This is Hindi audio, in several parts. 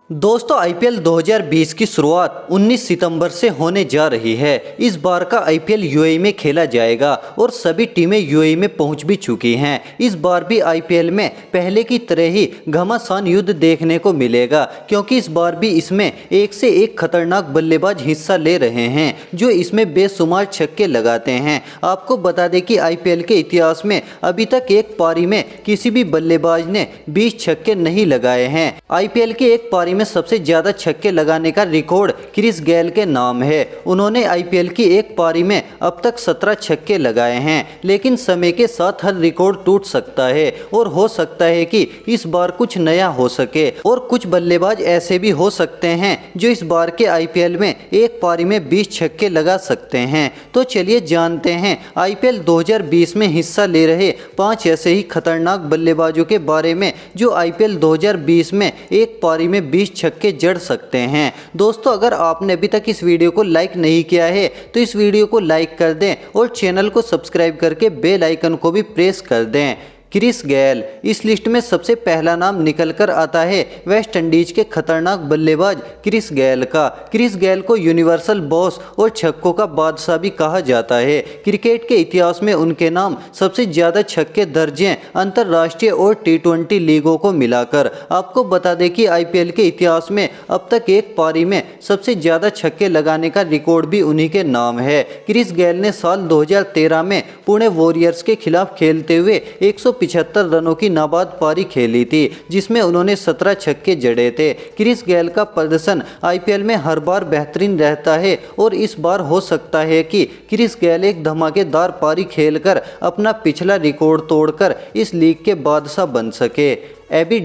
दोस्तों आईपीएल 2020 की शुरुआत 19 सितंबर से होने जा रही है। इस बार का आईपीएल यूएई में खेला जाएगा और सभी टीमें यूएई में पहुंच भी चुकी हैं। इस बार भी आईपीएल में पहले की तरह ही घमासान युद्ध देखने को मिलेगा, क्योंकि इस बार भी इसमें एक से एक खतरनाक बल्लेबाज हिस्सा ले रहे हैं जो इसमें बेशुमार छक्के लगाते हैं। आपको बता दें कि आईपीएल के इतिहास में अभी तक एक पारी में किसी भी बल्लेबाज ने 20 छक्के नहीं लगाए हैं। आईपीएल की एक पारी में सबसे ज्यादा छक्के लगाने का रिकॉर्ड क्रिस गेल के नाम है। उन्होंने आईपीएल की एक पारी में अब तक 17 छक्के लगाए हैं, लेकिन समय के साथ हर रिकॉर्ड टूट सकता है और हो सकता है कि इस बार कुछ नया हो सके और कुछ बल्लेबाज ऐसे भी हो सकते हैं जो इस बार के आईपीएल में एक पारी में 20 छक्के लगा सकते हैं। तो चलिए जानते हैं आईपीएल 2020 में हिस्सा ले रहे 5 ऐसे ही खतरनाक बल्लेबाजों के बारे में जो आईपीएल 2020 में एक पारी में 20 छक्के जड़ सकते हैं। दोस्तों अगर आपने अभी तक इस वीडियो को लाइक नहीं किया है तो इस वीडियो को लाइक कर दें और चैनल को सब्सक्राइब करके बेल आइकन को भी प्रेस कर दें। क्रिस गेल, इस लिस्ट में सबसे पहला नाम निकल कर आता है वेस्ट इंडीज के खतरनाक बल्लेबाज क्रिस गेल का। क्रिस गेल को यूनिवर्सल बॉस और छक्कों का बादशाह भी कहा जाता है। क्रिकेट के इतिहास में उनके नाम सबसे ज़्यादा छक्के दर्ज हैं अंतर्राष्ट्रीय और टी20 लीगों को मिलाकर। आपको बता दें कि आईपीएल के इतिहास में अब तक एक पारी में सबसे ज़्यादा छक्के लगाने का रिकॉर्ड भी उन्हीं के नाम है। क्रिस गेल ने साल 2013 में पुणे वॉरियर्स के खिलाफ खेलते हुए 175 रनों की नाबाद पारी खेली थी, जिसमें उन्होंने 17 छक्के जड़े थे। क्रिस गेल का प्रदर्शन आईपीएल में हर बार बेहतरीन रहता है और इस बार हो सकता है कि क्रिस गेल एक धमाकेदार पारी खेलकर अपना पिछला रिकॉर्ड तोड़कर इस लीग के बादशाह बन सके। एबी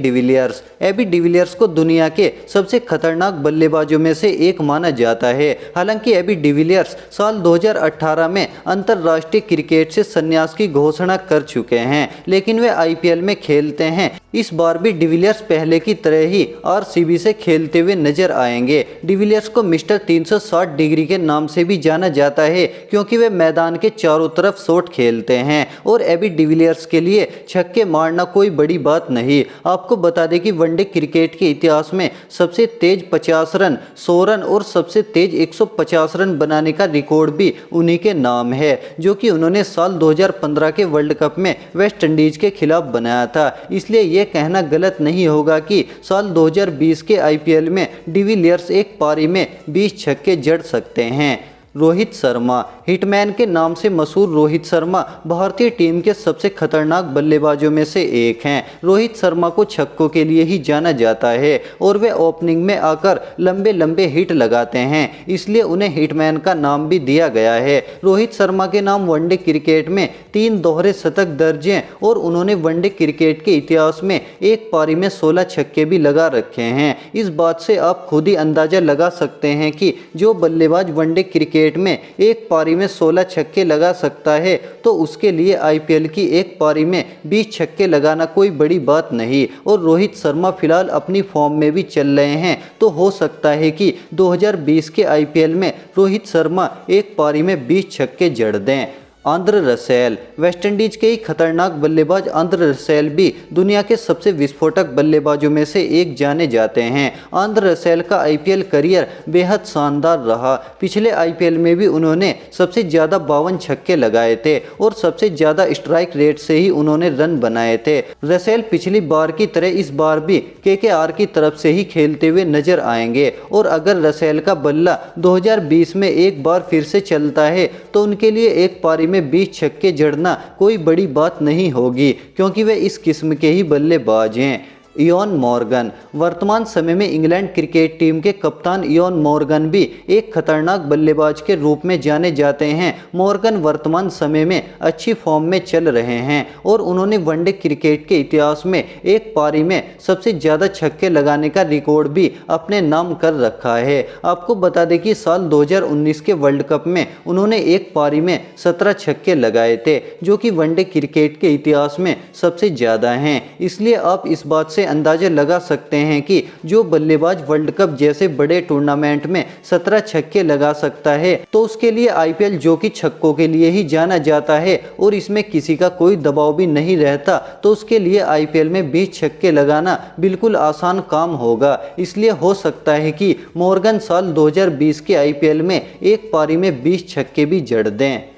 डिविलियर्स को दुनिया के सबसे खतरनाक बल्लेबाजों में से एक माना जाता है। हालांकि एबी डिविलियर्स साल 2018 में अंतर्राष्ट्रीय क्रिकेट से संन्यास की घोषणा कर चुके हैं, लेकिन वे आईपीएल में खेलते हैं। इस बार भी डिविलियर्स पहले की तरह ही आरसीबी से खेलते हुए नजर आएंगे। डिविलियर्स को मिस्टर 360 डिग्री के नाम से भी जाना जाता है, क्योंकि वे मैदान के चारों तरफ शॉट खेलते हैं और एबी डिविलियर्स के लिए छक्के मारना कोई बड़ी बात नहीं। आपको बता दें कि वनडे क्रिकेट के इतिहास में सबसे तेज 50 रन, 100 रन और सबसे तेज 150 रन बनाने का रिकॉर्ड भी उन्हीं के नाम है, जो कि उन्होंने साल 2015 के वर्ल्ड कप में वेस्ट इंडीज के खिलाफ बनाया था। इसलिए यह कहना गलत नहीं होगा कि साल 2020 के आईपीएल में डिविलियर्स एक पारी में 20 छक्के जड़ सकते हैं। रोहित शर्मा, हिटमैन के नाम से मशहूर रोहित शर्मा भारतीय टीम के सबसे खतरनाक बल्लेबाजों में से एक हैं। रोहित शर्मा को छक्कों के लिए ही जाना जाता है और वे ओपनिंग में आकर लंबे लंबे हिट लगाते हैं, इसलिए उन्हें हिटमैन का नाम भी दिया गया है। रोहित शर्मा के नाम वनडे क्रिकेट में 3 दोहरे शतक दर्ज हैं और उन्होंने वनडे क्रिकेट के इतिहास में एक पारी में 16 छक्के भी लगा रखे हैं। इस बात से आप खुद ही अंदाजा लगा सकते हैं कि जो बल्लेबाज वनडे क्रिकेट में एक पारी में 16 छक्के लगा सकता है तो उसके लिए आईपीएल की एक पारी में 20 छक्के लगाना कोई बड़ी बात नहीं। और रोहित शर्मा फिलहाल अपनी फॉर्म में भी चल रहे हैं, तो हो सकता है कि 2020 के आईपीएल में रोहित शर्मा एक पारी में 20 छक्के जड़ दें। आंद्रे रसेल, वेस्टइंडीज के ही खतरनाक बल्लेबाज आंद्रे रसेल भी दुनिया के सबसे विस्फोटक बल्लेबाजों में से एक जाने जाते हैं। आंद्रे रसेल का आईपीएल करियर बेहद शानदार रहा। पिछले आईपीएल में भी उन्होंने सबसे ज़्यादा 52 छक्के लगाए थे और सबसे ज़्यादा स्ट्राइक रेट से ही उन्होंने रन बनाए थे। रसेल पिछली बार की तरह इस बार भी केकेआर की तरफ से ही खेलते हुए नजर आएंगे और अगर रसेल का बल्ला 2020 में एक बार फिर से चलता है तो उनके लिए एक पारी में 20 छक्के जड़ना कोई बड़ी बात नहीं होगी, क्योंकि वे इस किस्म के ही बल्लेबाज हैं। इयोन मॉर्गन, वर्तमान समय में इंग्लैंड क्रिकेट टीम के कप्तान इयोन मॉर्गन भी एक खतरनाक बल्लेबाज के रूप में जाने जाते हैं। मॉर्गन वर्तमान समय में अच्छी फॉर्म में चल रहे हैं और उन्होंने वनडे क्रिकेट के इतिहास में एक पारी में सबसे ज़्यादा छक्के लगाने का रिकॉर्ड भी अपने नाम कर रखा है। आपको बता दें कि साल 2019 के वर्ल्ड कप में उन्होंने एक पारी में 17 छक्के लगाए थे, जो कि वनडे क्रिकेट के इतिहास में सबसे ज़्यादा हैं। इसलिए आप इस बात से अंदाजे लगा सकते हैं कि जो बल्लेबाज वर्ल्ड कप जैसे बड़े टूर्नामेंट में 17 छक्के लगा सकता है तो उसके लिए आईपीएल, जो कि छक्कों के लिए ही जाना जाता है और इसमें किसी का कोई दबाव भी नहीं रहता, तो उसके लिए आईपीएल में 20 छक्के लगाना बिल्कुल आसान काम होगा। इसलिए हो सकता है कि मॉर्गन साल 2020 के आईपीएल में एक पारी में 20 छक्के भी जड़ दें।